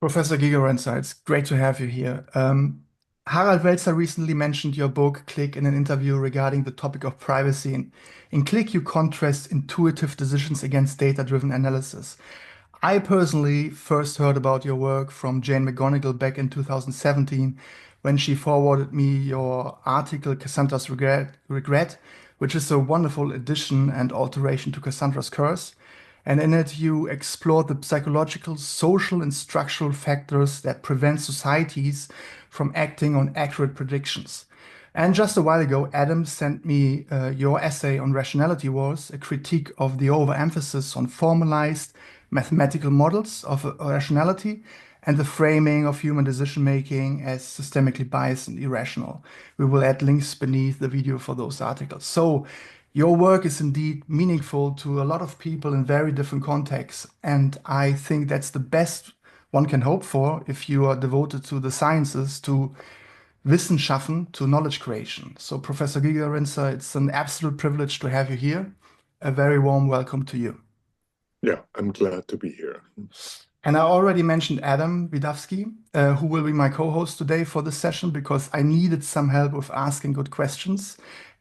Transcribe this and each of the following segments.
Professor Gigerenzer, it's great to have you here. Harald Welzer recently mentioned your book, Click, in an interview regarding the topic of privacy. In Click, you contrast intuitive decisions against data-driven analysis. I personally first heard about your work from Jane McGonigal back in 2017 when she forwarded me your article, Cassandra's Regret, which is a wonderful addition and alteration to Cassandra's Curse. And in it, you explore the psychological, social, and structural factors that prevent societies from acting on accurate predictions. And just a while ago, Adam sent me your essay on Rationality Wars, a critique of the overemphasis on formalized mathematical models of rationality and the framing of human decision making as systemically biased and irrational. We will add links beneath the video for those articles. So, your work is indeed meaningful to a lot of people in very different contexts. And I think that's the best one can hope for if you are devoted to the sciences, to Wissen schaffen, to knowledge creation. So, Professor Gigerenzer, it's an absolute privilege to have you here. A very warm welcome to you. Yeah, I'm glad to be here. And I already mentioned Adam Widawski, who will be my co-host today for this session because I needed some help with asking good questions.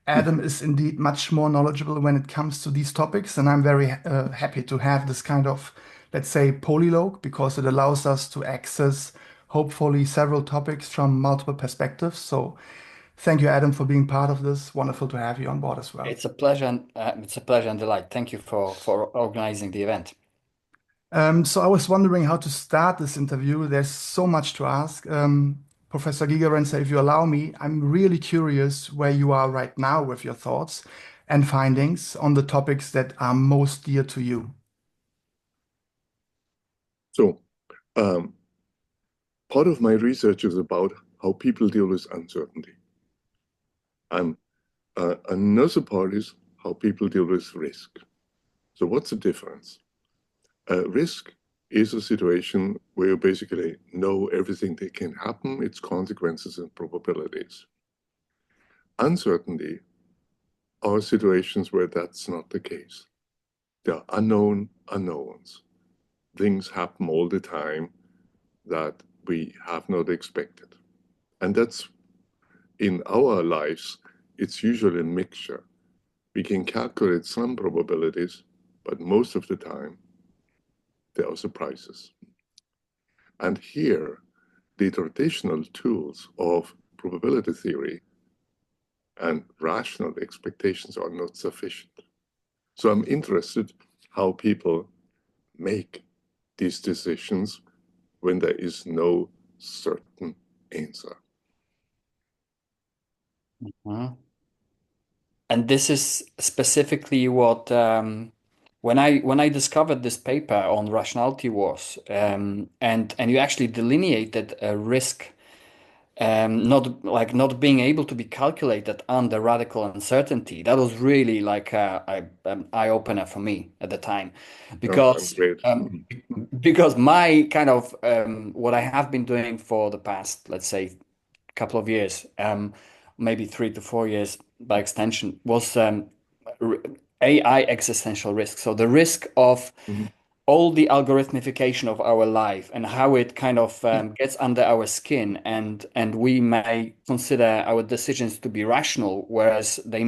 Adam is indeed much more knowledgeable when it comes to these topics, and I'm very happy to have this kind of, let's say, polylogue because it allows us to access hopefully several topics from multiple perspectives. So thank you, Adam, for being part of this. Wonderful to have you on board as well. It's a pleasure and delight. Thank you for organizing the event. So I was wondering how to start this interview. There's so much to ask. Professor Gigerenzer, if you allow me, I'm really curious where you are right now with your thoughts and findings on the topics that are most dear to you. So, part of my research is about how people deal with uncertainty. And another part is how people deal with risk. So what's the difference? Risk is a situation where you basically know everything that can happen, its consequences and probabilities. Uncertainty are situations where that's not the case. There are unknown unknowns. Things happen all the time that we have not expected. And that's in our lives, it's usually a mixture. We can calculate some probabilities, but most of the time, there are surprises. And here, the traditional tools of probability theory and rational expectations are not sufficient. So I'm interested how people make these decisions when there is no certain answer. Mm-hmm. And this is specifically what when I discovered this paper on Rationality Wars, and you actually delineated a risk, not being able to be calculated under radical uncertainty. That was really like an eye opener for me at the time, because because my kind of what I have been doing for the past, let's say, couple of years, maybe 3 to 4 years by extension, was AI existential risk. So the risk of all the algorithmification of our life and how it kind of gets under our skin, and we may consider our decisions to be rational, whereas they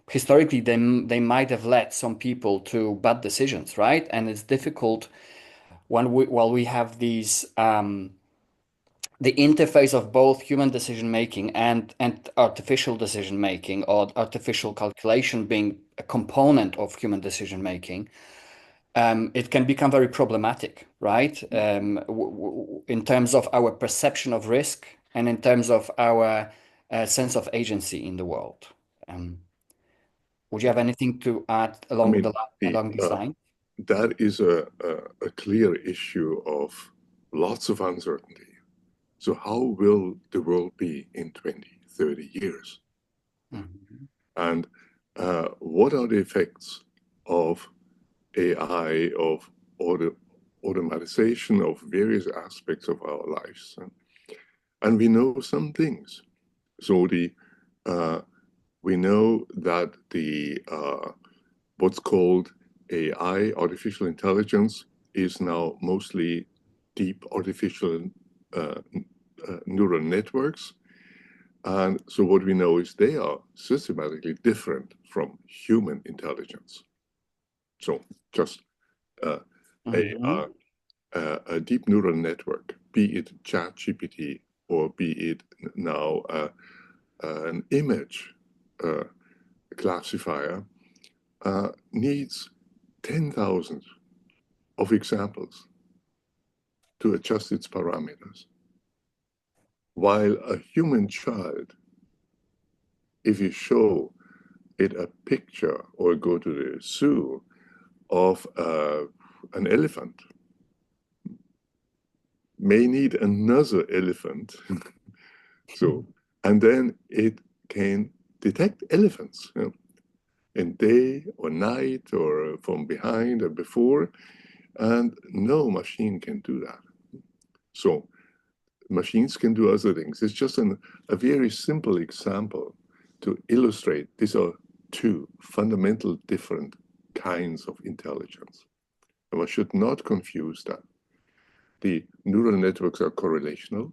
historically they might have led some people to bad decisions, right? And it's difficult while we have these the interface of both human decision making and artificial decision making, or artificial calculation being a component of human decision making, it can become very problematic, right? In terms of our perception of risk and in terms of our sense of agency in the world. Would you have anything to add along these lines? That is a clear issue of lots of uncertainty. So how will the world be in 20, 30 years? Mm-hmm. And what are the effects of AI, of automatization of various aspects of our lives? And we know some things. So we know that the what's called AI, artificial intelligence, is now mostly deep artificial neural networks. And so what we know is they are systematically different from human intelligence. So just a deep neural network, be it ChatGPT or be it now an image classifier, needs 10,000 of examples to adjust its parameters. While a human child, if you show it a picture or go to the zoo of an elephant, may need another elephant. So, and then it can detect elephants, you know, in day or night or from behind or before, and no machine can do that. So machines can do other things. It's just a very simple example to illustrate these are two fundamental different kinds of intelligence. And one should not confuse that. The neural networks are correlational.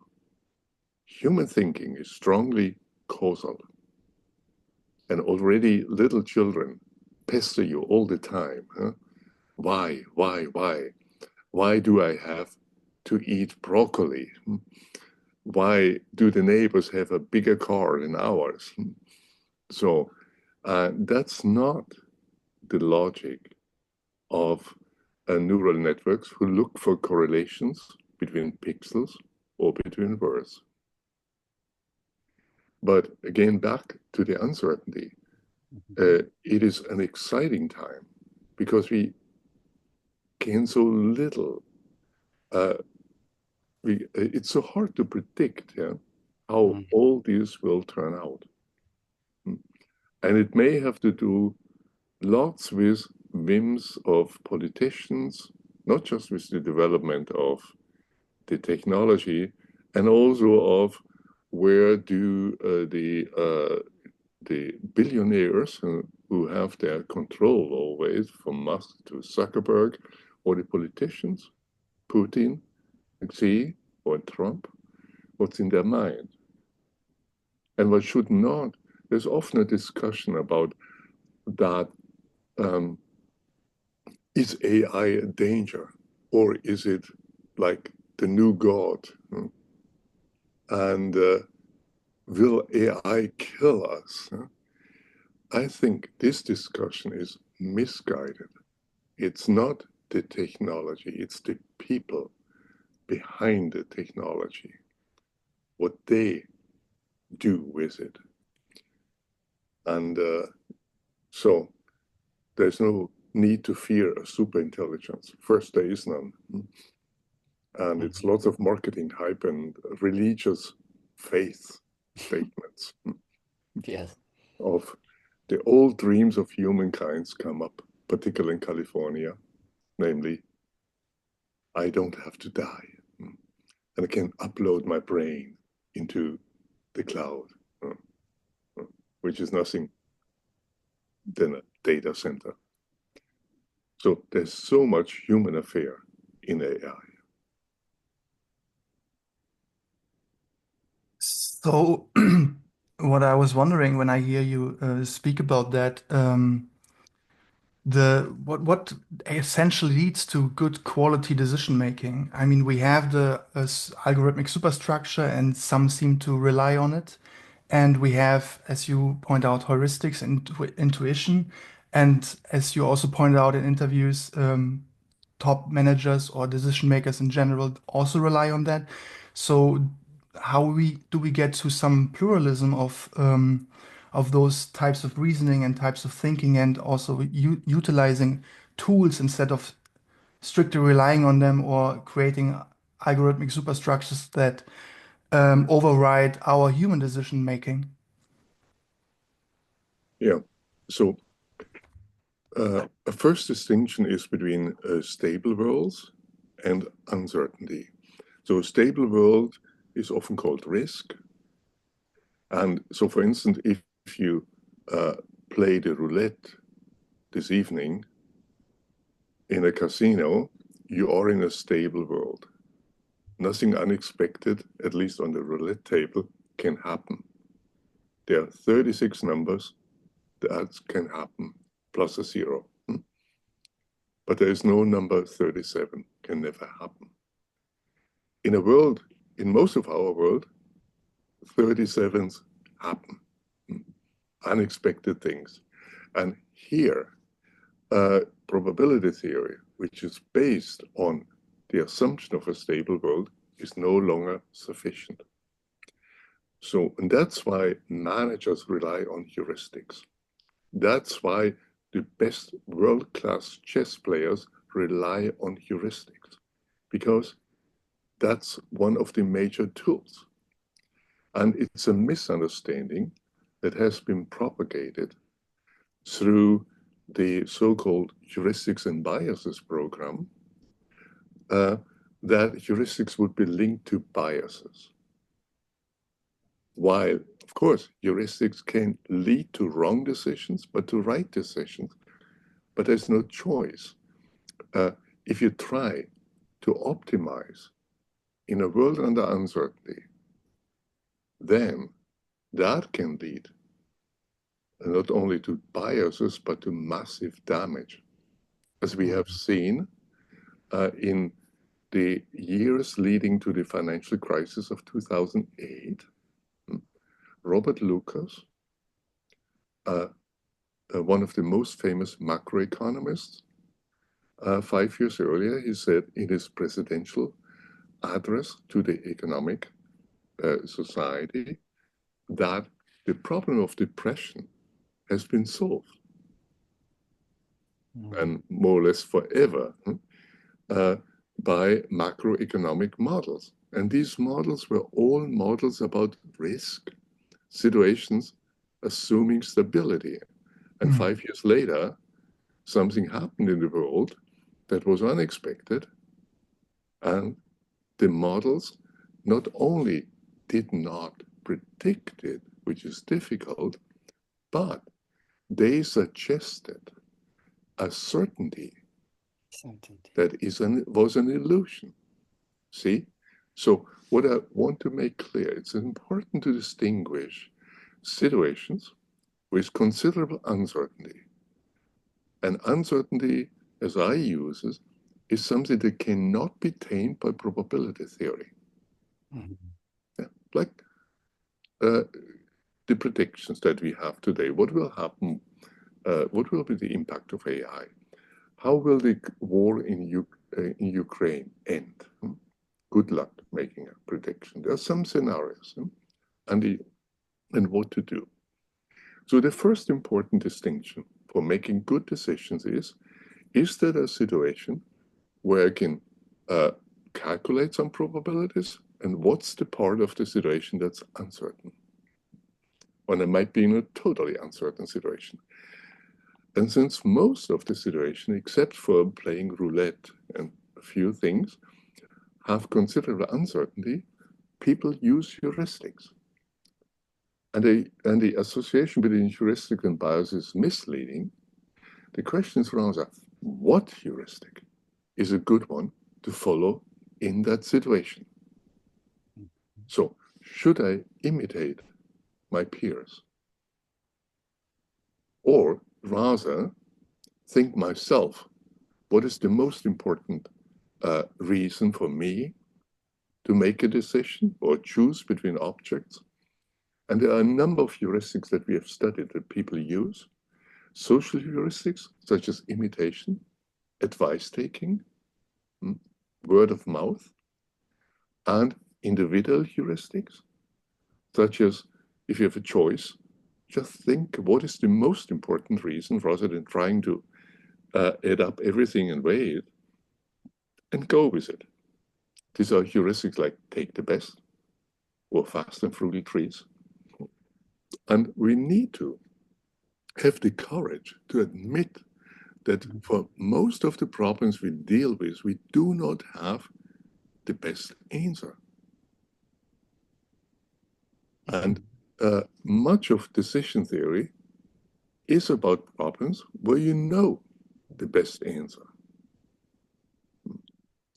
Human thinking is strongly causal. And already little children pester you all the time. Huh? Why? Why do I have to eat broccoli? Why do the neighbors have a bigger car than ours? So that's not the logic of neural networks who look for correlations between pixels or between words. But again, back to the uncertainty, it is an exciting time because we gain so little. It's so hard to predict how all this will turn out. And it may have to do lots with whims of politicians, not just with the development of the technology, and also of where do the billionaires who have their control always, from Musk to Zuckerberg, or the politicians, Putin, Xi, or Trump, what's in their mind. And what should not, there's often a discussion about that, is AI a danger, or is it like the new God? And will AI kill us? I think this discussion is misguided. It's not the technology, it's the people behind the technology, what they do with it. And so there's no need to fear a superintelligence. First, there is none. And it's lots of marketing hype and religious faith statements. Yes. Of the old dreams of humankind come up, particularly in California, namely, I don't have to die. And I can upload my brain into the cloud, which is nothing than a data center. So there's so much human affair in AI. So what I was wondering when I hear you speak about that, what essentially leads to good quality decision making? I mean, we have the algorithmic superstructure, and some seem to rely on it. And we have, as you point out, heuristics and intuition. And as you also pointed out in interviews, top managers or decision makers in general also rely on that. So how do we get to some pluralism of those types of reasoning and types of thinking, and also utilizing tools instead of strictly relying on them, or creating algorithmic superstructures that override our human decision making? Yeah. So a first distinction is between stable worlds and uncertainty. So a stable world is often called risk. And so, for instance, if you play the roulette this evening in a casino, you are in a stable world. nothing unexpected, at least on the roulette table, can happen. There are 36 numbers that can happen, plus a 0. But there is no number 37, can never happen. In a world, in most of our world, 37s happen, unexpected things. And here, probability theory, which is based on the assumption of a stable world, is no longer sufficient. So, and that's why managers rely on heuristics. That's why the best world-class chess players rely on heuristics, because that's one of the major tools. And it's a misunderstanding that has been propagated through the so-called heuristics and biases program, that heuristics would be linked to biases. While, of course, heuristics can lead to wrong decisions, but to right decisions. But there's no choice. If you try to optimize in a world under uncertainty, then that can lead not only to biases, but to massive damage. As we have seen in the years leading to the financial crisis of 2008, Robert Lucas, one of the most famous macroeconomists, 5 years earlier, he said in his presidential address to the economic society that the problem of depression has been solved, and more or less forever, by macroeconomic models. And these models were all models about risk, situations assuming stability. And 5 years later, something happened in the world that was unexpected, and the models not only did not predict it, which is difficult, but they suggested a certainty that was an illusion. See? So what I want to make clear, it's important to distinguish situations with considerable uncertainty. And uncertainty, as I use it, is something that cannot be tamed by probability theory. Yeah. Like the predictions that we have today. What will happen? What will be the impact of AI? How will the war in Ukraine end? Good luck making a prediction. There are some scenarios, and what to do. So the first important distinction for making good decisions is there a situation where I can calculate some probabilities, and what's the part of the situation that's uncertain? When I might be in a totally uncertain situation. And since most of the situation, except for playing roulette and a few things, have considerable uncertainty, people use heuristics. And the association between heuristic and bias is misleading. The question is rather, what heuristic is a good one to follow in that situation? So, should I imitate my peers? Or rather, think myself, what is the most important reason for me to make a decision or choose between objects? And there are a number of heuristics that we have studied that people use. Social heuristics, such as imitation, advice taking, word of mouth, and individual heuristics, such as if you have a choice, just think what is the most important reason rather than trying to add up everything and weigh it, and go with it. These are heuristics like take the best or fast and frugal trees. And we need to have the courage to admit that for most of the problems we deal with, we do not have the best answer. And much of decision theory is about problems where you know the best answer.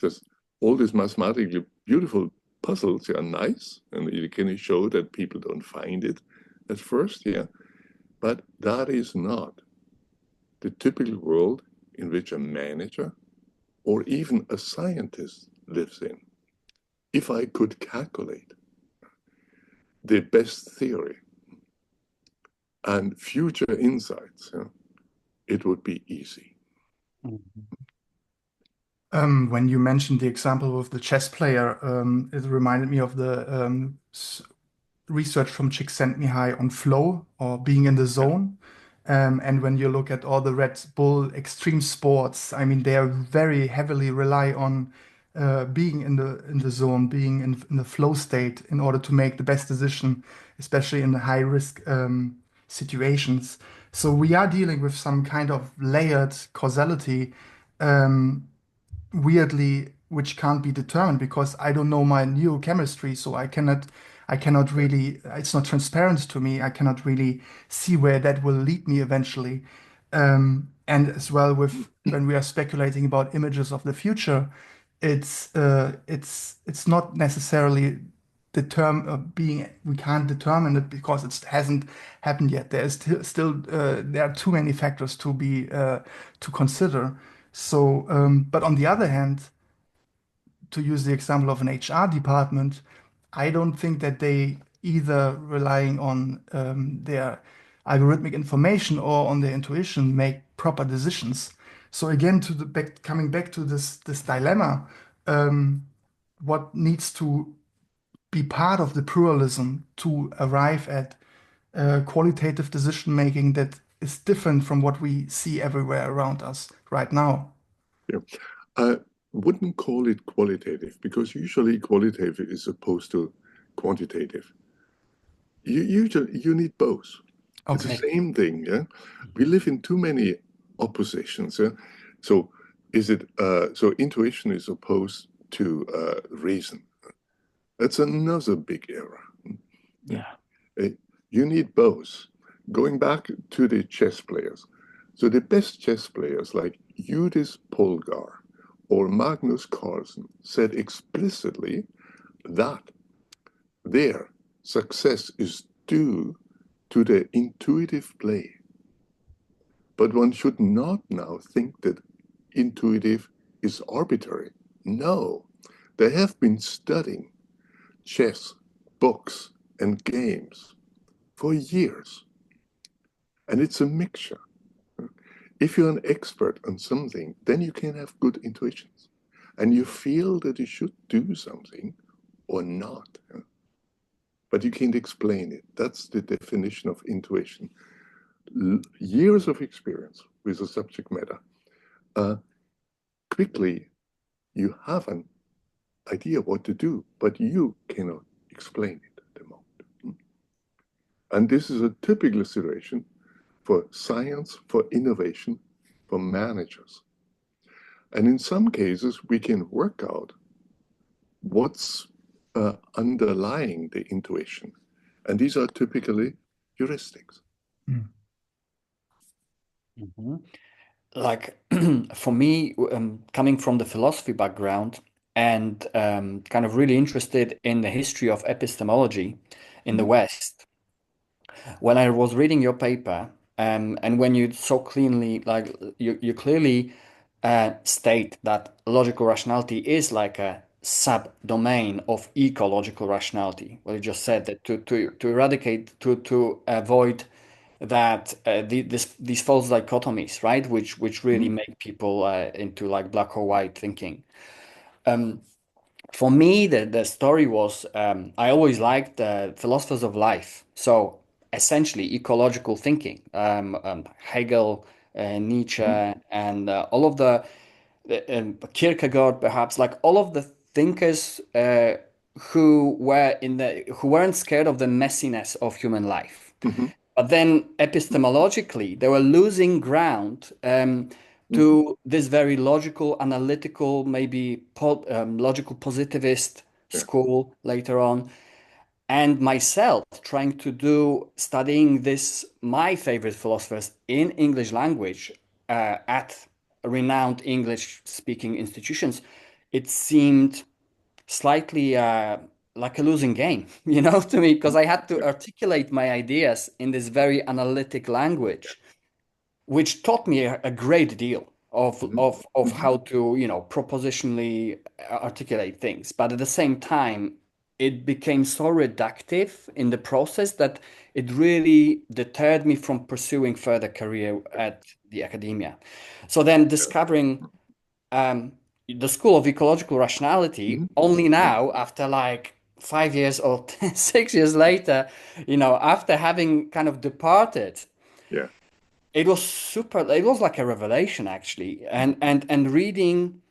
Just all these mathematically beautiful puzzles, are nice, and you can show that people don't find it at first, but that is not the typical world in which a manager or even a scientist lives in. If I could calculate the best theory and future insights, it would be easy. When you mentioned the example of the chess player, it reminded me of the research from Csikszentmihalyi on flow or being in the zone. And when you look at all the Red Bull extreme sports, I mean, they are very heavily rely on being in the zone, being in the flow state in order to make the best decision, especially in the high risk situations. So we are dealing with some kind of layered causality, weirdly, which can't be determined because I don't know my neurochemistry, so I cannot really, it's not transparent to me. I cannot really see where that will lead me eventually. And as well with when we are speculating about images of the future, it's not necessarily being we can't determine it because it hasn't happened yet. There is still there are too many factors to be to consider. So, but on the other hand, to use the example of an HR department, I don't think that they either relying on their algorithmic information or on their intuition make proper decisions. So again, coming back to this dilemma, what needs to be part of the pluralism to arrive at qualitative decision making that is different from what we see everywhere around us right now. Yeah. I wouldn't call it qualitative because usually qualitative is opposed to quantitative. You need both. It's the same thing, We live in too many oppositions, So so intuition is opposed to reason. That's another big error. You need both. Going back to the chess players. So the best chess players like Judith Polgar or Magnus Carlsen said explicitly that their success is due to their intuitive play. But one should not now think that intuitive is arbitrary. No, they have been studying chess, books, and games for years. And it's a mixture. If you're an expert on something, then you can have good intuitions. And you feel that you should do something or not. But you can't explain it. That's the definition of intuition. Years of experience with the subject matter. Quickly, you have an idea what to do, but you cannot explain it at the moment. And this is a typical situation for science, for innovation, for managers. And in some cases, we can work out what's underlying the intuition. And these are typically heuristics. Like for me, coming from the philosophy background and kind of really interested in the history of epistemology in the West, when I was reading your paper, and when you so cleanly, like you clearly state that logical rationality is like a subdomain of ecological rationality. Well, you just said that to eradicate, to avoid that these false dichotomies, right? Which really make people into like black or white thinking. For me, the story was I always liked the philosophers of life. So essentially, ecological thinking, Hegel, Nietzsche, and all of the Kierkegaard, perhaps, like all of the thinkers who weren't scared of the messiness of human life. But then epistemologically, they were losing ground to this very logical, analytical, maybe logical positivist school later on. And myself trying to studying my favorite philosophers in English language at renowned English speaking institutions, it seemed slightly like a losing game, to me, because I had to articulate my ideas in this very analytic language, which taught me a great deal of how to, propositionally articulate things. But at the same time, it became so reductive in the process that it really deterred me from pursuing further career at the academia. So then discovering the School of Ecological Rationality only now, after like 5 years or 6 years later, after having kind of departed, Yeah. it was like a revelation actually. And reading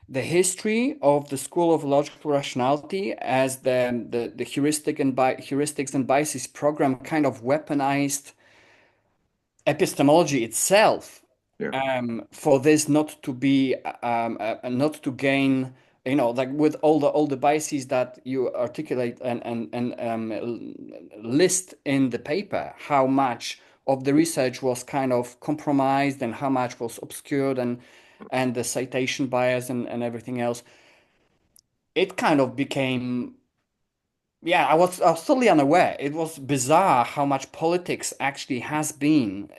the history of the School of Logical Rationality as the heuristics and biases program kind of weaponized epistemology itself, for this not to be not to gain, like with all the biases that you articulate and list in the paper, how much of the research was kind of compromised and how much was obscured, and the citation bias and everything else. It kind of became, yeah, I was totally unaware. It was bizarre how much politics actually has been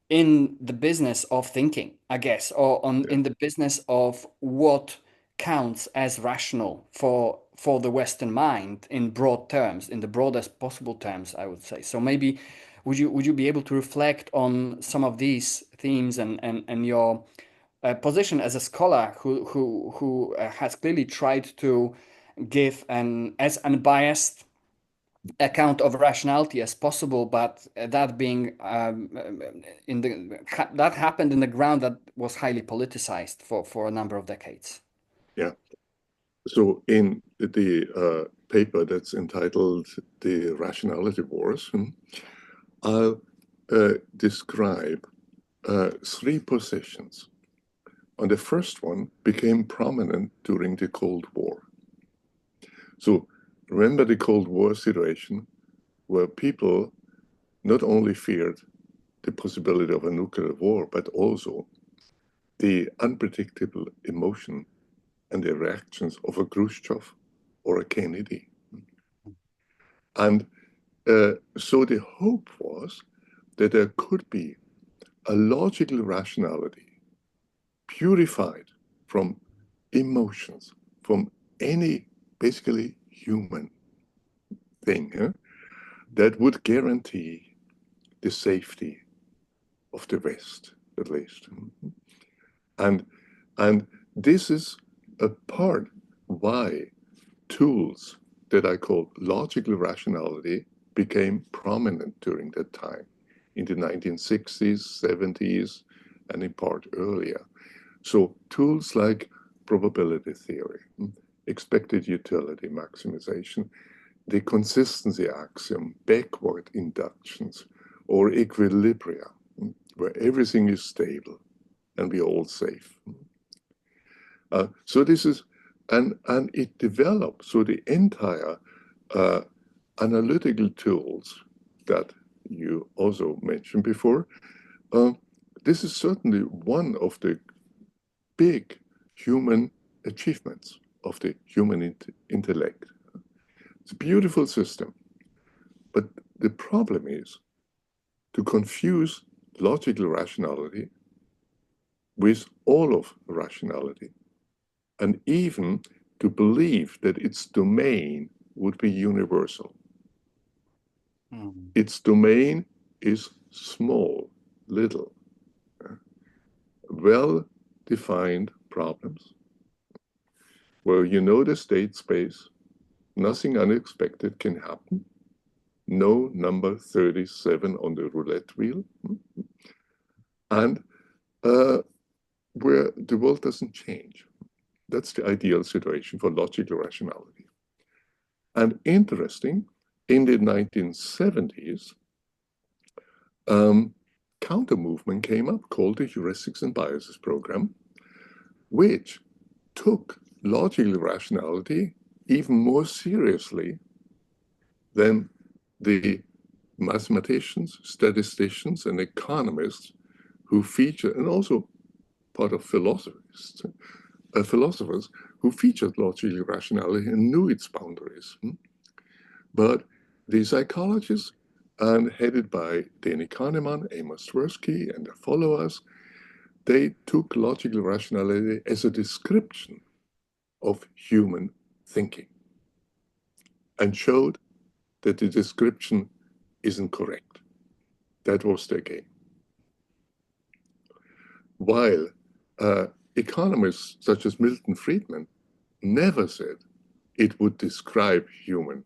in the business of thinking, I guess, or in the business of what counts as rational for the Western mind in broad terms, in the broadest possible terms, I would say. So maybe would you be able to reflect on some of these themes and your position as a scholar who has clearly tried to give an as unbiased account of rationality as possible, but that being that happened in the ground that was highly politicized for a number of decades. Yeah. So in the paper that's entitled "The Rationality Wars," I'll describe three positions. And the first one became prominent during the Cold War. So remember the Cold War situation where people not only feared the possibility of a nuclear war, but also the unpredictable emotion and the reactions of a Khrushchev or a Kennedy. And so the hope was that there could be a logical rationality purified from emotions, from any basically human thing, that would guarantee the safety of the West, at least. And this is a part why tools that I call logical rationality became prominent during that time, in the 1960s, 70s, and in part earlier. So tools like probability theory, expected utility maximization, the consistency axiom, backward inductions, or equilibria, where everything is stable and we're all safe. So this is, and it developed, so the entire analytical tools that you also mentioned before, this is certainly one of the big human achievements of the human intellect. It's a beautiful system, but the problem is to confuse logical rationality with all of rationality, and even to believe that its domain would be universal. Its domain is small, little, well-defined problems where you know the state space, nothing unexpected can happen, no number 37 on the roulette wheel, and where the world doesn't change. That's the ideal situation for logical rationality. And interesting, in the 1970s, counter movement came up called the Heuristics and Biases program, which took logical rationality even more seriously than the mathematicians, statisticians, and economists who feature, and also part of philosophers who featured logical rationality and knew its boundaries. But the psychologists, and headed by Danny Kahneman, Amos Tversky, and their followers, they took logical rationality as a description of human thinking and showed that the description isn't correct. That was their game. While economists such as Milton Friedman never said it would describe human,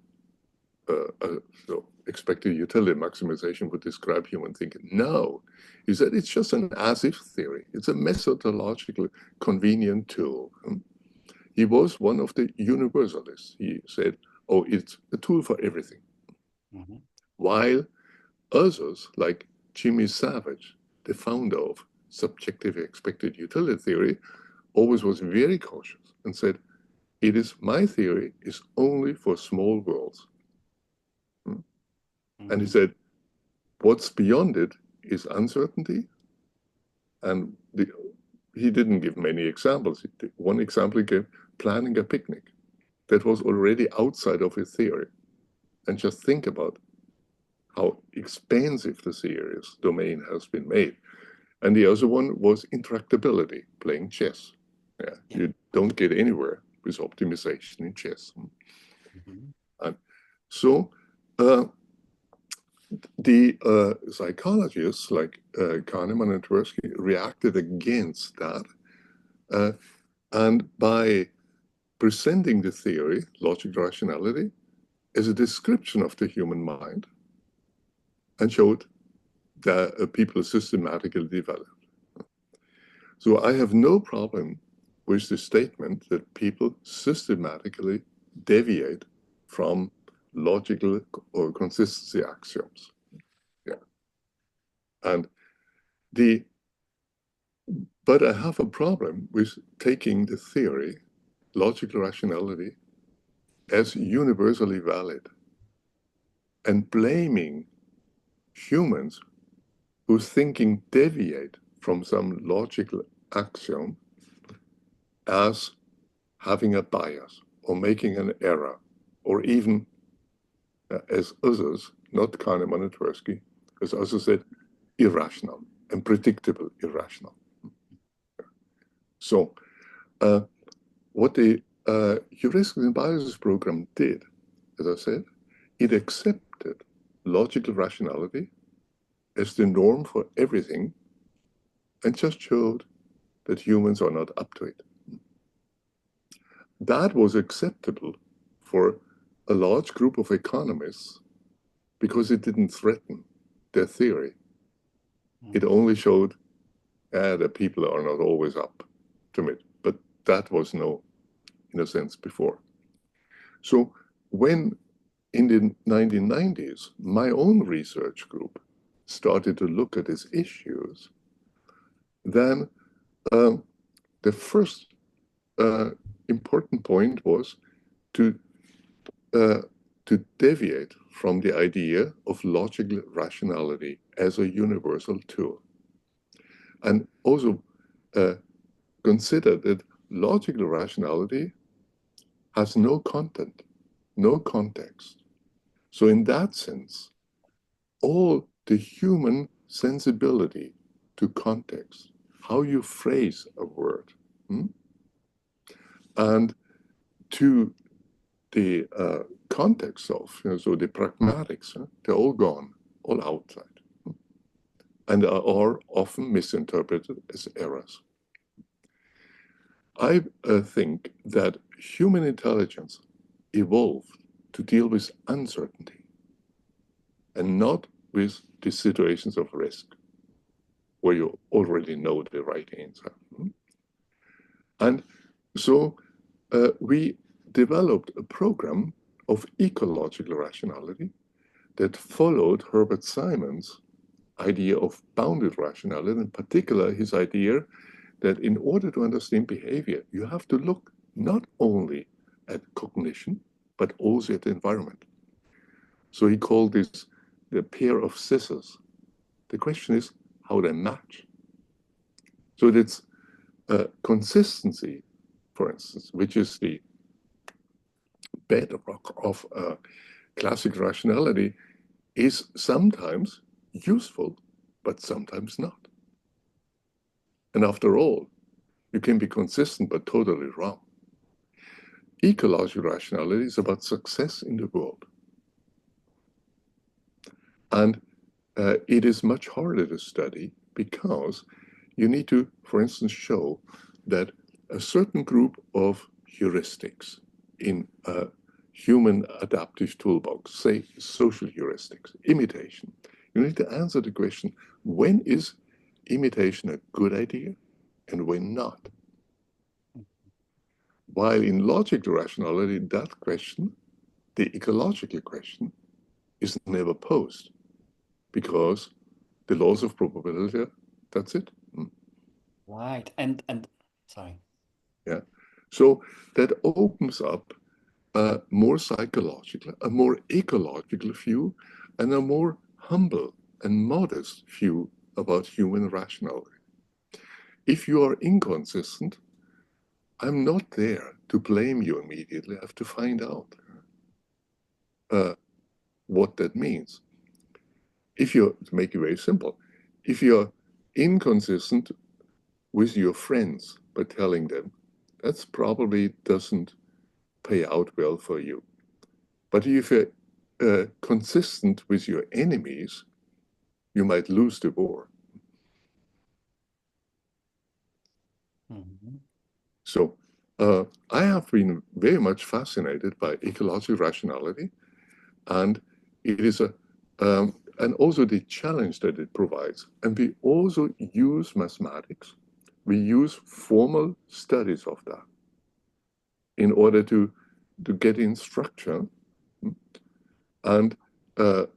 so expected utility maximization would describe human thinking. No, he said it's just an as-if theory. It's a methodological convenient tool. He was one of the universalists. He said, oh, it's a tool for everything. While others, like Jimmy Savage, the founder of subjective expected utility theory, always was very cautious and said, my theory is only for small worlds. And he said, what's beyond it is uncertainty. And he didn't give many examples. One example he gave, planning a picnic. That was already outside of his theory. And just think about how expansive the serious domain has been made. And the other one was interactability, playing chess. Yeah. You don't get anywhere with optimization in chess. And so the psychologists like Kahneman and Tversky reacted against that. And by presenting the theory, logical rationality, as a description of the human mind, and showed that people systematically developed. So I have no problem with the statement that people systematically deviate from logical or consistency axioms. Yeah. And but I have a problem with taking the theory, logical rationality, as universally valid and blaming humans whose thinking deviate from some logical axiom as having a bias or making an error, or even as others, not Kahneman and Tversky, as others said, irrational and predictable irrational. So what the heuristics and biases program did, as I said, it accepted logical rationality as the norm for everything and just showed that humans are not up to it. That was acceptable for a large group of economists because it didn't threaten their theory. It only showed that people are not always up to it. But that was no, in a sense, before. So when in the 1990s, my own research group started to look at these issues, then the first important point was to deviate from the idea of logical rationality as a universal tool. And also consider that logical rationality has no content, no context. So in that sense, all the human sensibility to context, how you phrase a word, and to the context of, so the pragmatics, they're all gone, all outside, and are often misinterpreted as errors. I think that human intelligence evolved to deal with uncertainty and not with the situations of risk, where you already know the right answer. And so we developed a program of ecological rationality that followed Herbert Simon's idea of bounded rationality, in particular his idea that in order to understand behavior, you have to look not only at cognition, but also at the environment. So he called this the pair of scissors. The question is how they match. So that's consistency for instance, which is the bedrock of classic rationality, is sometimes useful, but sometimes not. And after all, you can be consistent but totally wrong. Ecological rationality is about success in the world. And it is much harder to study because you need to, for instance, show that a certain group of heuristics in a human adaptive toolbox, say social heuristics, imitation, you need to answer the question, when is imitation a good idea and when not? While in logical rationality, that question, the ecological question, is never posed because the laws of probability, that's it. Right. And sorry. Yeah. So that opens up a more psychological, a more ecological view, and a more humble and modest view about human rationality. If you are inconsistent, I'm not there to blame you immediately. I have to find out what that means. If you're, to make it very simple, if you're inconsistent with your friends by telling them, that's probably doesn't pay out well for you. But if you're consistent with your enemies, you might lose the war. Mm-hmm. So I have been very much fascinated by ecological rationality, and it is and also the challenge that it provides. And we also use mathematics. We use formal studies of that in order to get in structure. And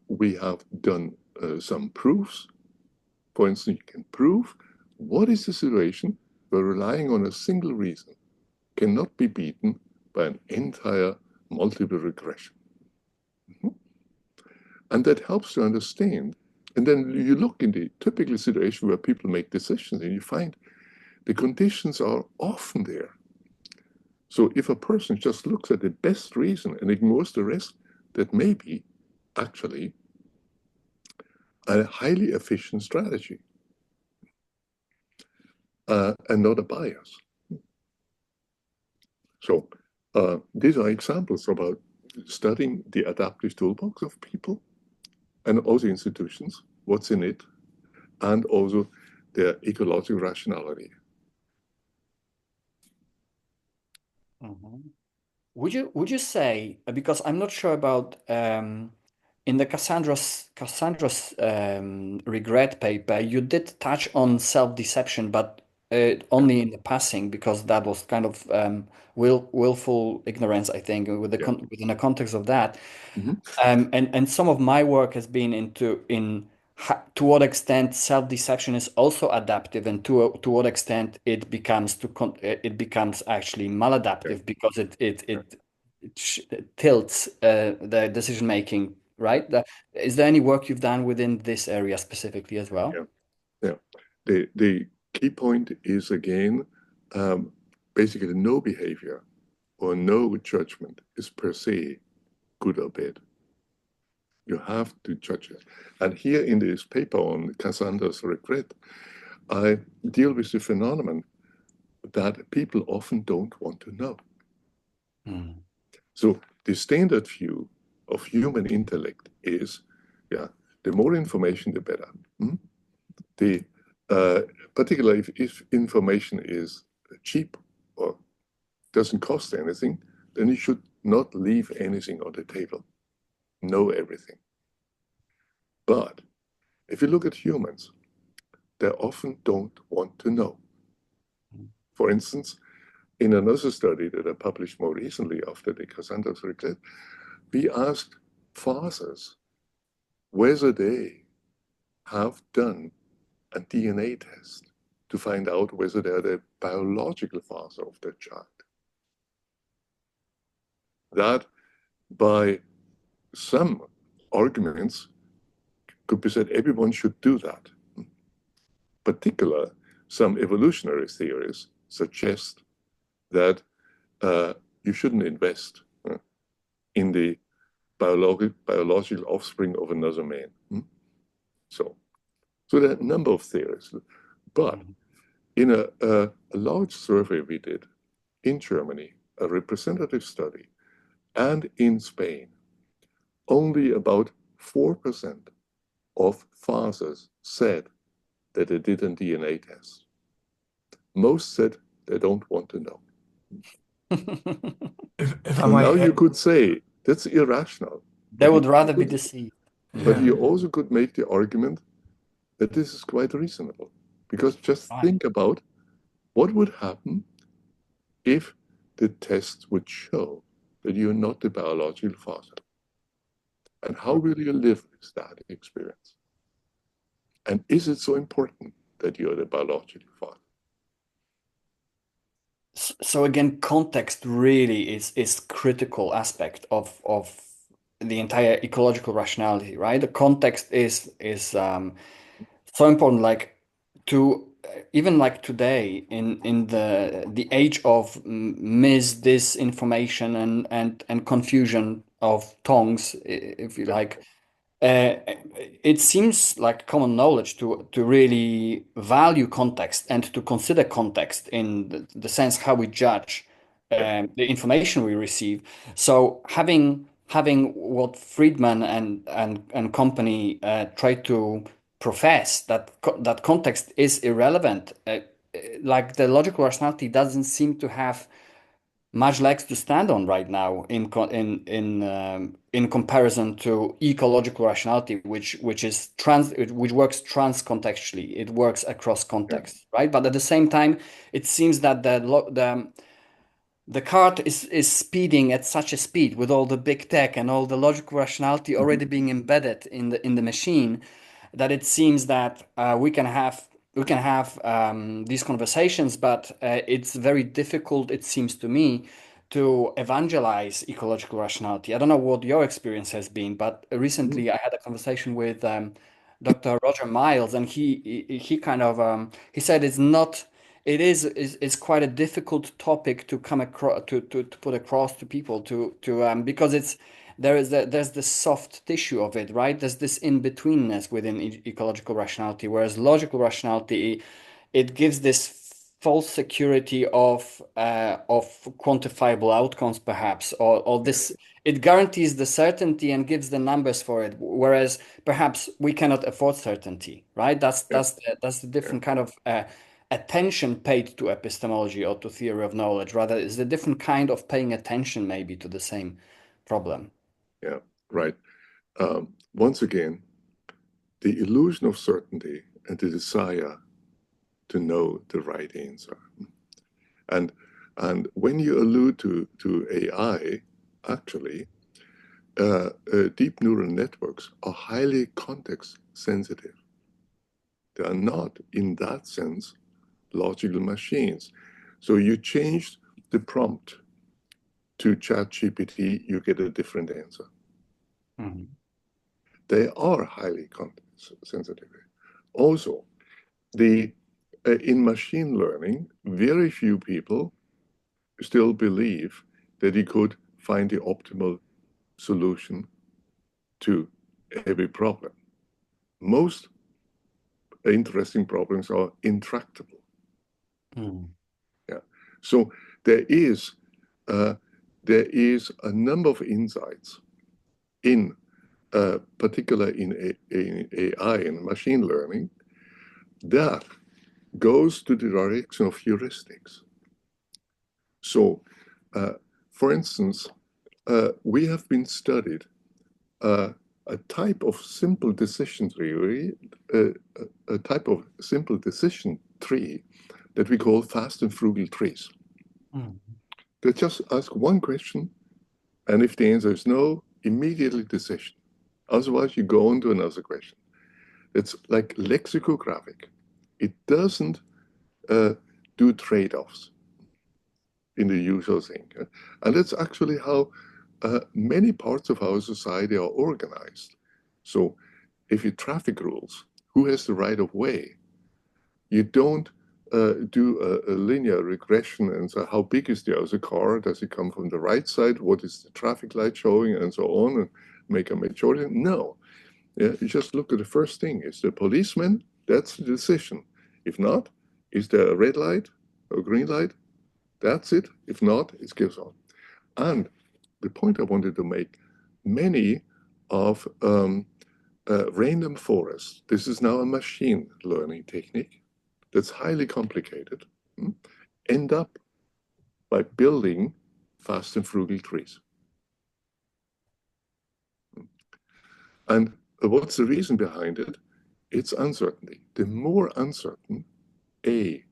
we have done some proofs. For instance, you can prove what is the situation where relying on a single reason cannot be beaten by an entire multiple regression. And that helps to understand. And then you look in the typical situation where people make decisions and you find the conditions are often there. So if a person just looks at the best reason and ignores the rest, that may be actually a highly efficient strategy and not a bias. So these are examples about studying the adaptive toolbox of people and also institutions, what's in it, and also their ecological rationality. Mm-hmm. Would you say, because I'm not sure about in the Cassandra's regret paper, you did touch on self-deception, but only in the passing, because that was kind of willful ignorance, I think, within the context of that. Mm-hmm. And some of my work has been to what extent self-deception is also adaptive, and to what extent it becomes actually maladaptive, because it tilts the decision making. Right? Is there any work you've done within this area specifically as well? Yeah. The key point is again, basically no behavior or no judgment is per se good or bad. You have to judge it. And here in this paper on Cassandra's regret, I deal with the phenomenon that people often don't want to know. Mm. So the standard view of human intellect is, the more information, the better. Particularly if information is cheap or doesn't cost anything, then you should not leave anything on the table. Know everything. But if you look at humans, they often don't want to know. For instance, in another study that I published more recently after the Cassandra's regret, we asked fathers whether they have done a DNA test to find out whether they are the biological father of their child. That, by some arguments, could be said everyone should do that. Particularly, some evolutionary theories suggest that you shouldn't invest in the biological offspring of another man. So there are a number of theories, but in a large survey we did in Germany, a representative study, and in Spain, only about 4% of fathers said that they did a DNA test. Most said they don't want to know. If so now you could say that's irrational. They would rather be deceived. But you also could make the argument that this is quite reasonable, because just think about what would happen if the test would show that you're not the biological father. And how will you live with that experience? And is it so important that you're the biological father? So again, context really is critical aspect of the entire ecological rationality, right? The context is so important. Like to even like today in the age of disinformation and confusion of tongues, if you like. It seems like common knowledge to really value context and to consider context in the sense how we judge the information we receive. So having what Friedman and company try to profess that that context is irrelevant, like the logical rationality doesn't seem to have much legs to stand on right now in comparison to ecological rationality, which works trans-contextually. It works across contexts, right? But at the same time, it seems that the cart is speeding at such a speed with all the big tech and all the logical rationality already being embedded in the machine, that it seems that we can have these conversations, but it's very difficult, it seems to me, to evangelize ecological rationality. I don't know what your experience has been, but recently I had a conversation with Dr. Roger Miles, and he kind of he said it's quite a difficult topic to come across to put across to people because there's this soft tissue of it, right? There's this in-betweenness within ecological rationality, whereas logical rationality, it gives this false security of quantifiable outcomes, perhaps, or this it guarantees the certainty and gives the numbers for it, whereas perhaps we cannot afford certainty, right? That's the different kind of attention paid to epistemology or to theory of knowledge. Rather, is a different kind of paying attention maybe to the same problem. Yeah, right. Once again, the illusion of certainty and the desire to know the right answer. And when you allude to AI, actually, deep neural networks are highly context sensitive. They are not, in that sense, logical machines. So you change the prompt to ChatGPT, you get a different answer. Mm-hmm. They are highly context sensitive. Also, in machine learning, very few people still believe that you could find the optimal solution to every problem. Most interesting problems are intractable. Yeah. So there is a number of insights in particular in AI and machine learning that goes to the direction of heuristics. So, for instance, we have been studied a type of simple decision tree, a type of simple decision tree that we call fast and frugal trees. They just ask one question, and if the answer is no, immediately decision. Otherwise, you go on to another question. It's like lexicographic. It doesn't do trade-offs in the usual thing. And that's actually how many parts of our society are organized. So if you traffic rules, who has the right of way? You don't do a linear regression and say, how big is the other car? Does it come from the right side? What is the traffic light showing? And so on, and make a majority. No. Yeah, you just look at the first thing. Is the policeman? That's the decision. If not, is there a red light or green light? That's it. If not, it goes on. And the point I wanted to make, many of random forests, this is now a machine learning technique that's highly complicated, end up by building fast and frugal trees. And what's the reason behind it? It's uncertainty. The more uncertain a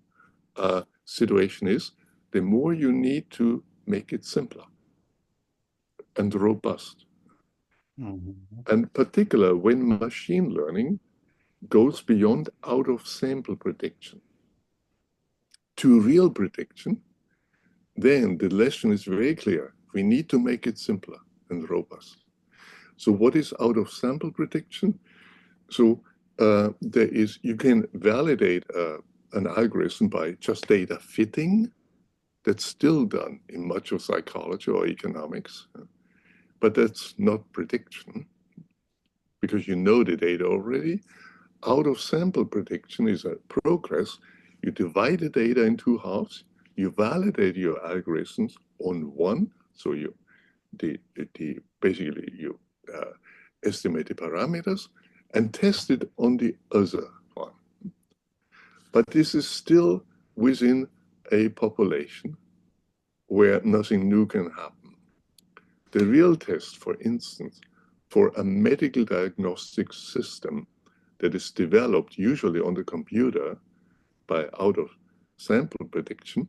situation is, the more you need to make it simpler and robust. And particular when machine learning goes beyond out of sample prediction to real prediction, then the lesson is very clear. We need to make it simpler and robust. So what is out of sample prediction? So you can validate an algorithm by just data fitting. That's still done in much of psychology or economics. But that's not prediction, because you know the data already. Out of sample prediction is a progress. You divide the data in two halves, you validate your algorithms on one, so basically you estimate the parameters and test it on the other one. But this is still within a population where nothing new can happen. The real test, for instance, for a medical diagnostic system that is developed usually on the computer by out of sample prediction,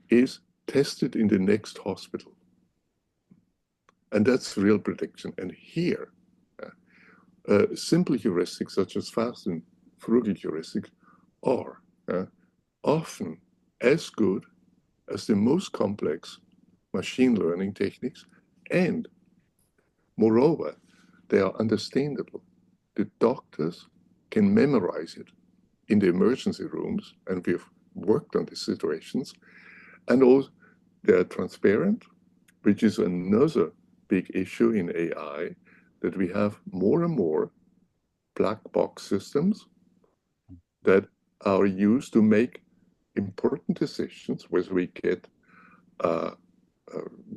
is tested in the next hospital. And that's real prediction. And here, simple heuristics such as fast and frugal heuristics are often as good as the most complex machine learning techniques, and moreover, they are understandable. The doctors can memorize it in the emergency rooms, and we've worked on these situations, and also they are transparent, which is another big issue in AI, that we have more and more black box systems that are used to make important decisions, whether we get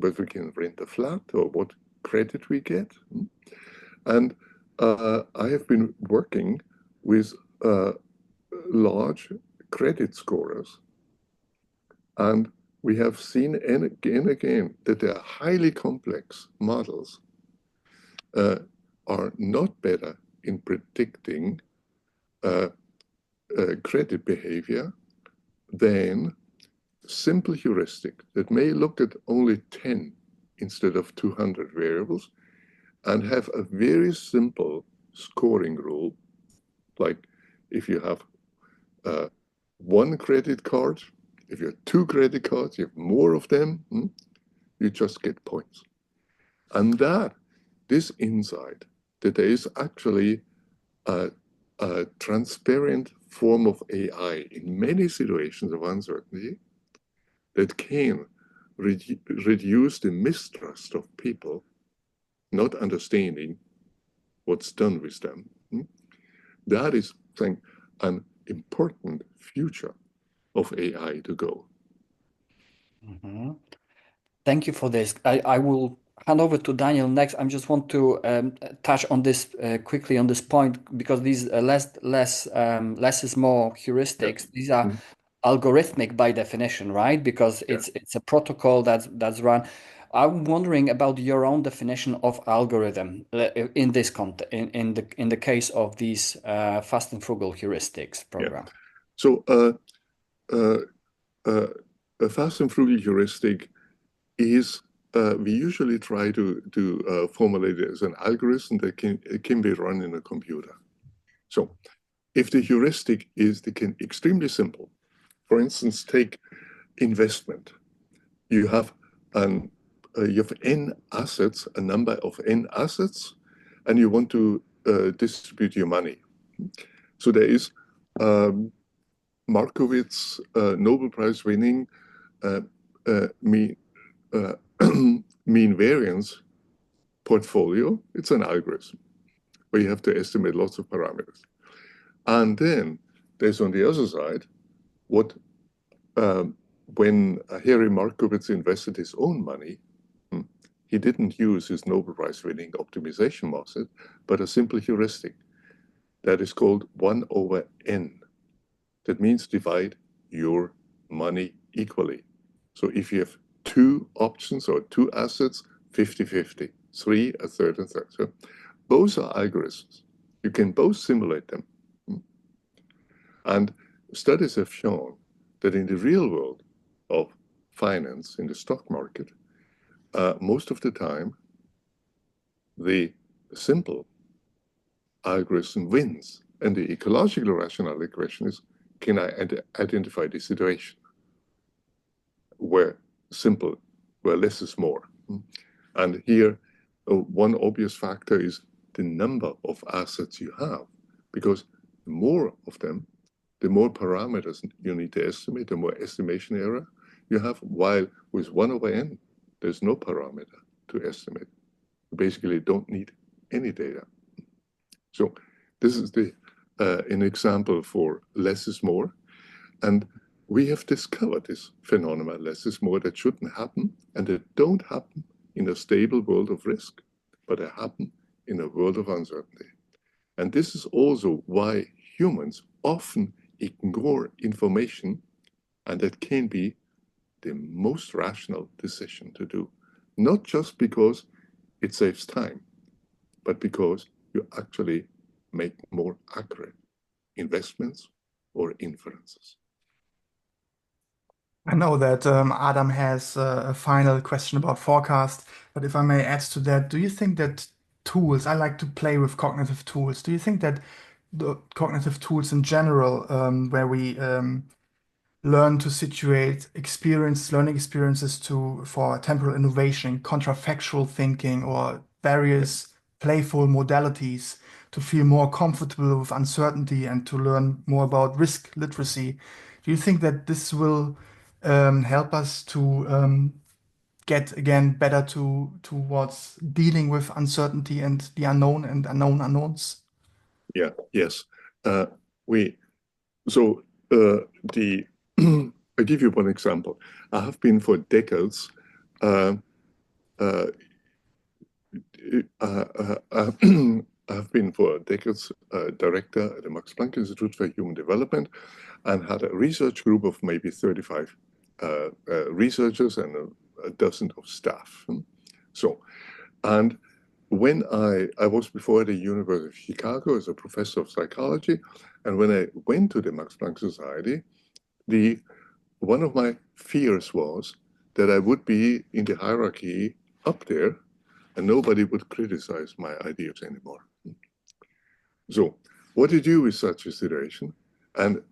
whether we can rent a flat or what credit we get. And I have been working with large credit scorers, and we have seen again that their highly complex models are not better in predicting credit behavior than simple heuristic that may look at only 10 instead of 200 variables and have a very simple scoring rule. Like if you have one credit card, if you have two credit cards, you have more of them, you just get points. And this insight that there is actually a transparent form of AI in many situations of uncertainty that can reduce the mistrust of people not understanding what's done with them. That is, I think, an important future of AI to go. Thank you for this. I will hand over to Daniel next. I just want to touch on this quickly on this point, because these less is more heuristics. Yeah. These are algorithmic by definition, right? Because it's a protocol that's run. I'm wondering about your own definition of algorithm in this context, in the case of these fast and frugal heuristics program. Yeah. So a fast and frugal heuristic is we usually try to formulate it as an algorithm that can be run in a computer. So if the heuristic is extremely simple, for instance, take investment. You have n assets, a number of n assets, and you want to distribute your money. So there is Markowitz Nobel Prize winning mean variance portfolio. It's an algorithm where you have to estimate lots of parameters. And then there's on the other side what when Harry Markowitz invested his own money, he didn't use his Nobel Prize winning optimization method, but a simple heuristic that is called 1/n. That means divide your money equally. So if you have two options or two assets, 50-50, three, a third, and third. So both are algorithms. You can both simulate them. And studies have shown that in the real world of finance, in the stock market, most of the time, the simple algorithm wins. And the ecological rationality question is, can I identify the situation where less is more? And here, one obvious factor is the number of assets you have, because the more of them, the more parameters you need to estimate, the more estimation error you have, while with 1/n, there's no parameter to estimate. You basically don't need any data. So this is an example for less is more. And we have discovered this phenomenon, less is more, that shouldn't happen, and that don't happen in a stable world of risk, but they happen in a world of uncertainty. And this is also why humans often ignore information, and that can be the most rational decision to do. Not just because it saves time, but because you actually make more accurate investments or inferences. I know that Adam has a final question about forecast, but if I may add to that, do you think that tools, I like to play with cognitive tools, do you think that the cognitive tools in general, where we learn to situate learning experiences for temporal innovation, contrafactual thinking, or various playful modalities to feel more comfortable with uncertainty and to learn more about risk literacy, do you think that this will help us to get again better towards dealing with uncertainty and the unknown and unknown unknowns? Yeah, yes. I'll give you one example. I have been for decades I've been for decades director at the Max Planck Institute for Human Development, and had a research group of maybe 35 researchers and a dozen of staff. And when I was before at the University of Chicago as a professor of psychology, and when I went to the Max Planck Society, one of my fears was that I would be in the hierarchy up there and nobody would criticize my ideas anymore. So what do you do with such a situation? And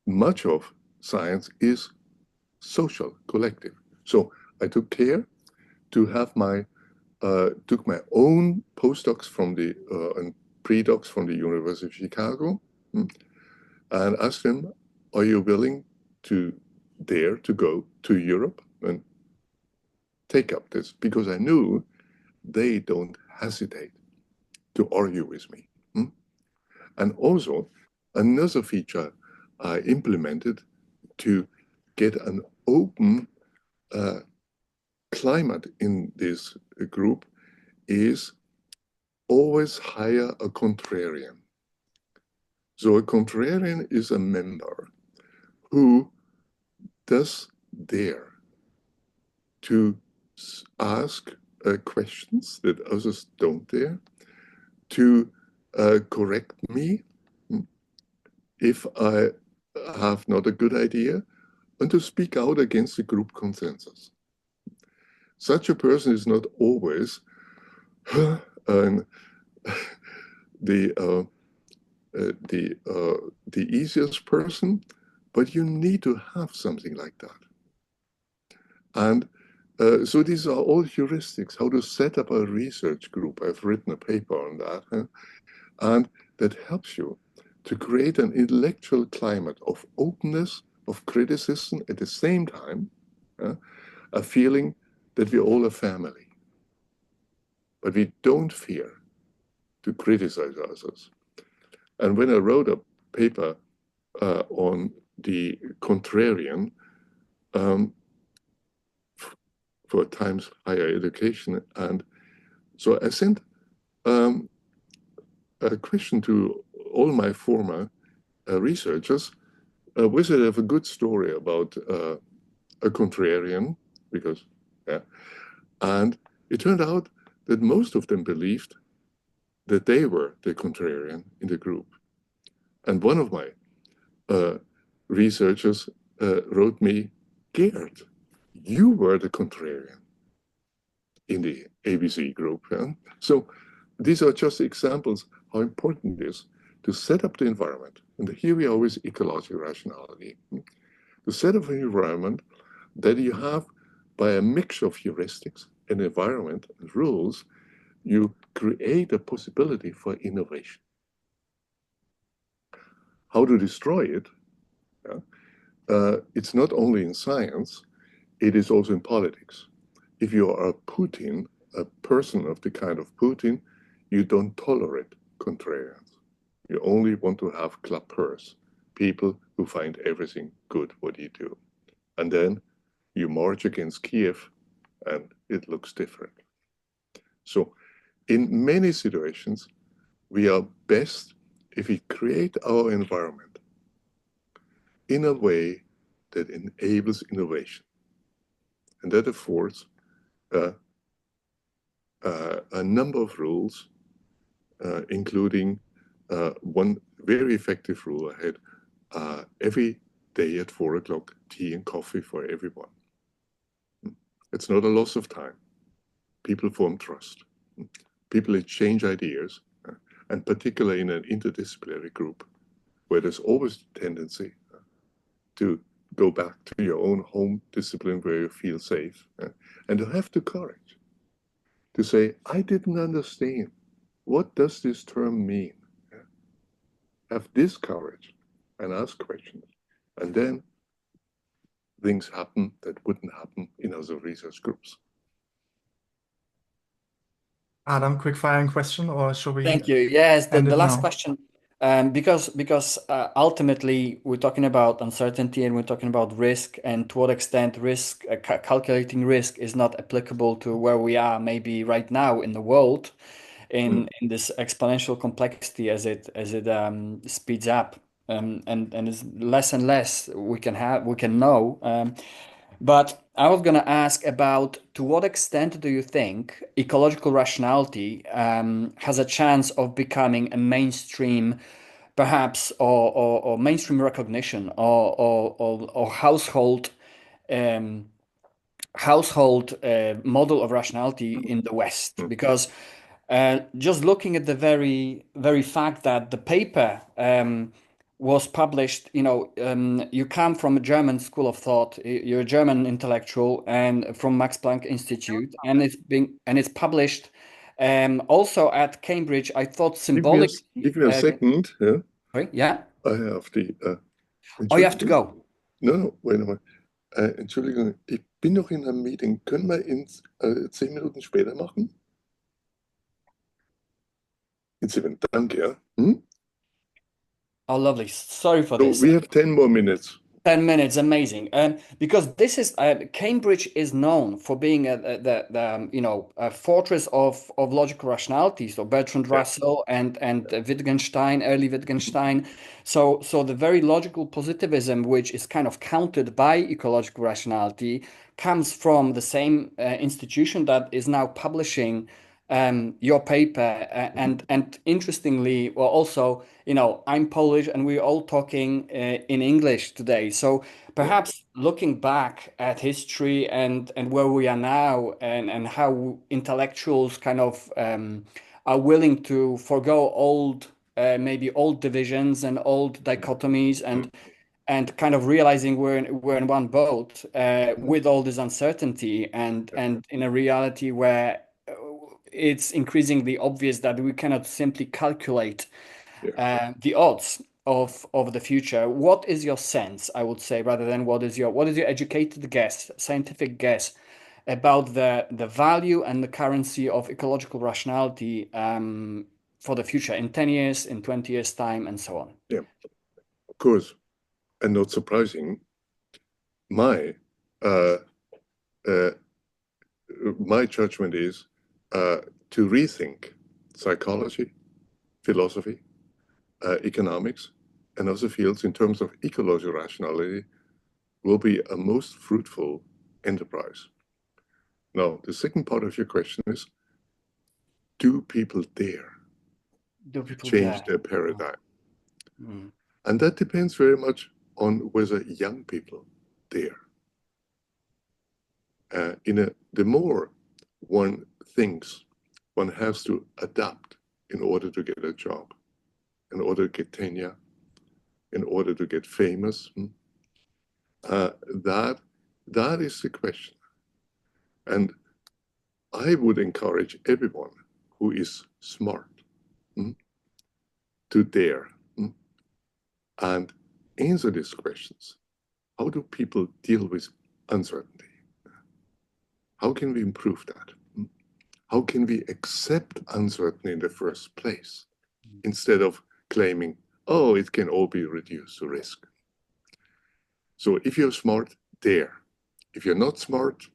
much of science is social, collective. So I took care to have took my own postdocs from and pre-docs from the University of Chicago and asked them, are you willing to dare to go to Europe and take up this? Because I knew they don't hesitate to argue with me. And also another feature I implemented to get an open climate in this group is always hire a contrarian. So a contrarian is a member who does dare to ask questions that others don't dare, to correct me if I have not a good idea, and to speak out against the group consensus. Such a person is not always the easiest person, but you need to have something like that. And so these are all heuristics, how to set up a research group. I've written a paper on that, and that helps you. to create an intellectual climate of openness, of criticism, at the same time, a feeling that we're all a family. But we don't fear to criticize others. And when I wrote a paper on the contrarian for Times Higher Education, and so I sent a question to all my former researchers, whether they have a good story about a contrarian, because, and it turned out that most of them believed that they were the contrarian in the group. And one of my researchers wrote me, Gerd, you were the contrarian in the ABC group. So these are just examples how important it is to set up the environment. And here we are with ecological rationality. To set up an environment that you have, by a mixture of heuristics and environment and rules, you create a possibility for innovation. How to destroy it? It's not only in science, it is also in politics. If you are a Putin, a person of the kind of Putin, you don't tolerate contrarians. You only want to have clappeurs, people who find everything good what you do. And then you march against Kiev and it looks different. So in many situations, we are best if we create our environment in a way that enables innovation. And that affords a number of rules, including one very effective rule I had every day at 4 o'clock, tea and coffee for everyone. It's not a loss of time. People form trust. People exchange ideas, and particularly in an interdisciplinary group, where there's always a tendency to go back to your own home discipline where you feel safe, and to have the courage to say, I didn't understand. What does this term mean? Have this courage and ask questions. And then things happen that wouldn't happen in other research groups. Adam, quick firing question, or shall we? Thank you. Yes, the last now? question, because ultimately we're talking about uncertainty and we're talking about risk, and to what extent risk, calculating risk is not applicable to where we are maybe right now in the world, in this exponential complexity as it speeds up, and is less and less we can know. But I was going to ask about, to what extent do you think ecological rationality has a chance of becoming a mainstream, perhaps, or mainstream recognition, or household model of rationality in the West? Because just looking at the very fact that the paper was published, you come from a German school of thought, you're a German intellectual, and from Max Planck Institute, and it's published also at Cambridge. I thought symbolically. Give me a second. Sorry, yeah. I have the. Oh, you have to go. No, wait a minute. Entschuldigung, ich bin noch in einem Meeting. Können wir in 10 Minuten später machen? In 7, danke, ja. Oh, lovely. Sorry for this. We have 10 more minutes. 10 minutes, amazing. Because this is Cambridge is known for being a fortress of logical rationality. So Bertrand Russell and Wittgenstein, early Wittgenstein. So the very logical positivism, which is kind of countered by ecological rationality, comes from the same institution that is now publishing your paper, and interestingly, well, also, I'm Polish and we're all talking in English today. So perhaps looking back at history and where we are now, and how intellectuals kind of are willing to forgo maybe old divisions and old dichotomies, and kind of realizing we're in one boat with all this uncertainty, and in a reality where it's increasingly obvious that we cannot simply calculate the odds. of the future, what is your sense, I would say, rather than what is your educated guess, scientific guess about the value and the currency of ecological rationality for the future in 10 years, in 20 years' time, and so on? Yeah, of course. And not surprising, my judgment is to rethink psychology, philosophy, economics, and other fields in terms of ecological rationality will be a most fruitful enterprise. Now, the second part of your question is, do people dare change their paradigm? Mm. And that depends very much on whether young people dare. The more one thinks one has to adapt in order to get a job, in order to get tenure, in order to get famous, that is the question. And I would encourage everyone who is smart to dare and answer these questions. How do people deal with uncertainty? How can we improve that? How can we accept uncertainty in the first place instead of claiming, oh, it can all be reduced to risk? So if you're smart, dare. If you're not smart,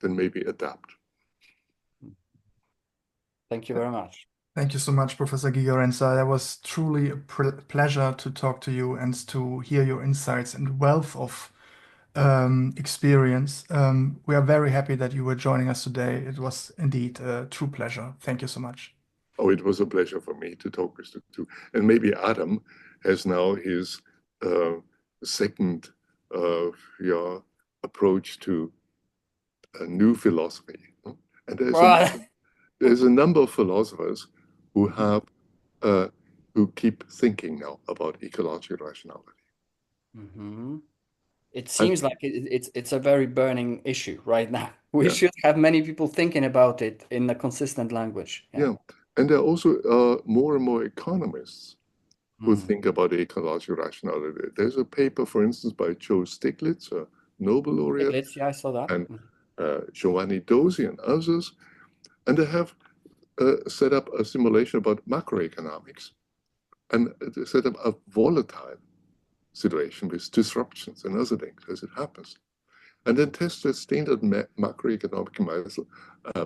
then maybe adapt. Thank you very much. Thank you so much, Professor Gigerenzer. That was truly a pleasure to talk to you and to hear your insights and wealth of experience. We are very happy that you were joining us today. It was indeed a true pleasure. Thank you so much. Oh, it was a pleasure for me to talk with you too. And maybe Adam has now his second approach to a new philosophy. And there's a number of philosophers who have who keep thinking now about ecological rationality. Mm-hmm. It seems like it's a very burning issue right now. We should have many people thinking about it in a consistent language. Yeah. And there are also more and more economists who think about ecological rationality. There's a paper, for instance, by Joe Stiglitz, a Nobel laureate. Stiglitz, yeah, I saw that. And Giovanni Dozzi and others. And they have set up a simulation about macroeconomics and set up a volatile situation with disruptions and other things as it happens. And then test the standard macroeconomic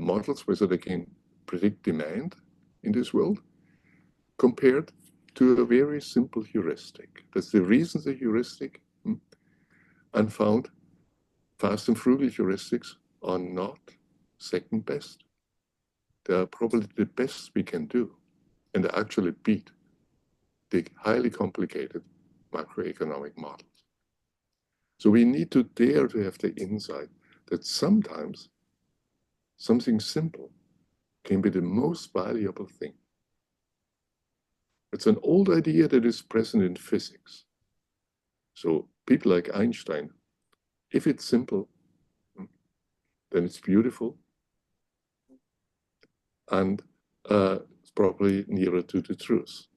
models, whether they can predict demand in this world, compared to a very simple heuristic. That's the reason the heuristic, and found fast and frugal heuristics are not second best. They are probably the best we can do, and they actually beat the highly complicated macroeconomic models. So we need to dare to have the insight that sometimes something simple can be the most valuable thing. It's an old idea that is present in physics. So people like Einstein, if it's simple, then it's beautiful, and it's probably nearer to the truth.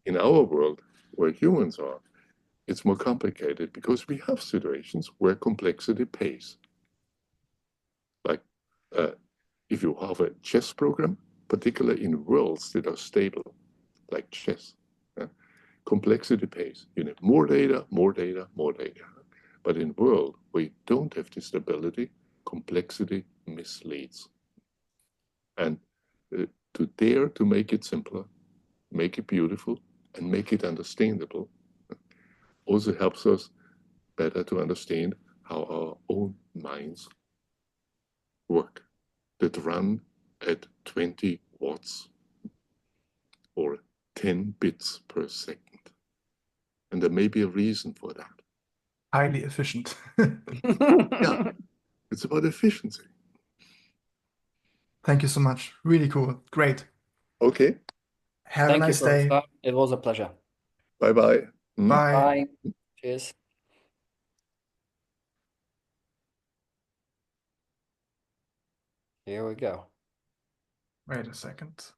In our world, where humans are, it's more complicated because we have situations where complexity pays. Like if you have a chess program, particularly in worlds that are stable, like chess, complexity pays. You need more data, more data, more data. But in a world where you don't have this stability, complexity misleads. And to dare to make it simpler, make it beautiful, and make it understandable also helps us better to understand how our own minds work, that run at 20 watts or 10 bits per second. And there may be a reason for that. Highly efficient. Yeah, it's about efficiency. Thank you so much. Really cool. Great. Okay. Have a nice day. It was a pleasure. Bye-bye. Bye. Bye. Cheers. Here we go. Wait a second.